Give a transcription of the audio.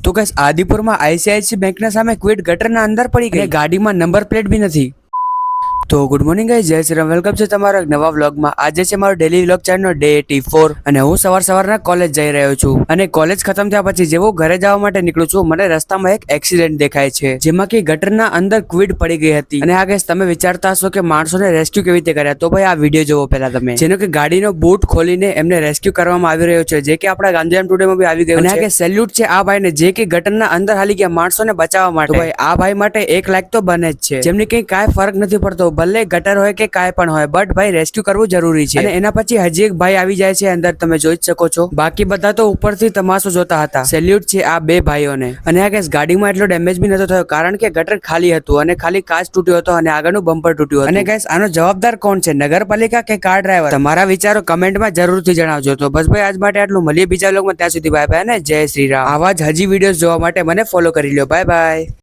તો guys આદિપુરમાં ICICI બેંકના સામે ક્વિડ ગટરના અંદર પડી ગઈ, ગાડીમાં નંબર પ્લેટ બી નથી। તો ગુડ મોર્નિંગ ગાઈસ, જય શ્રી રામ, વેલકમ છે તમારા એક નવા વ્લોગમાં। આજે છે મારો ડેલી વ્લોગ ચેનલનો ડે 84 અને હું સવારના કોલેજ જઈ રહ્યો છું અને કોલેજ ખતમ થયા પછી જેવો ઘરે જવા માટે નીકળું છું, મને રસ્તામાં એક એક્સિડન્ટ દેખાય છે જેમાં કે ગટરના અંદર ક્વિડ પડી ગઈ હતી। અને આ ગાઈસ તમે વિચારતા હશો કે માણસોને રેસ્ક્યુ કેવી રીતે કર્યા, તો ભાઈ આ વિડીયો જોવો પહેલા તમે, જેનો કે ગાડીનો બૂટ ખોલીને એમને રેસ્ક્યુ કરવામાં આવી રહ્યો છે, જે કે આપણા ગાંધીધામ ટુડેમાં બી આવી ગયું છે। અને આ કે સેલ્યુટ છે આ ભાઈને, જે કે ગટરના અંદર હાલી ગયા માણસોને બચાવવા માટે। ભાઈ આ ભાઈ માટે 1 લાખ તો બને જ છે, જેમને કઈ કાંઈ ફરક નથી પડતો, ભલે ગટર હોય કે કાંઈ પણ હોય, બટ ભાઈ રેસ્ક્યુ કરવું જરૂરી છે। અને એના પછી હજી એક ભાઈ આવી જાય છે અંદર, તમે જોઈ જ શકો છો, બાકી બધા તો ઉપરથી તમાશો જોતા હતા। સેલ્યુટ છે આ 2 ભાઈઓને। અને આ કેસ ગાડીમાં એટલો ડેમેજ બી નતો થયો, કારણ કે ગટર ખાલી હતું અને ખાલી કાચ તૂટ્યો હતો અને આગળનું બમ્પર તૂટ્યું હતું। અને ગાઈસ આનો જવાબદાર કોણ છે, નગરપાલિકા કે કાર ડ્રાઈવર? તમારા વિચારો કમેન્ટમાં જરૂરથી જણાવજો। તો બસ ભાઈ આજ માટે આટલું, મળીએ બીજા વ્લોગમાં, ત્યાં સુધી બાય બાય અને જય શ્રી રામ। આવા જ હજી વિડીયોઝ જોવા માટે મને ફોલો કરી લો, બાય બાય।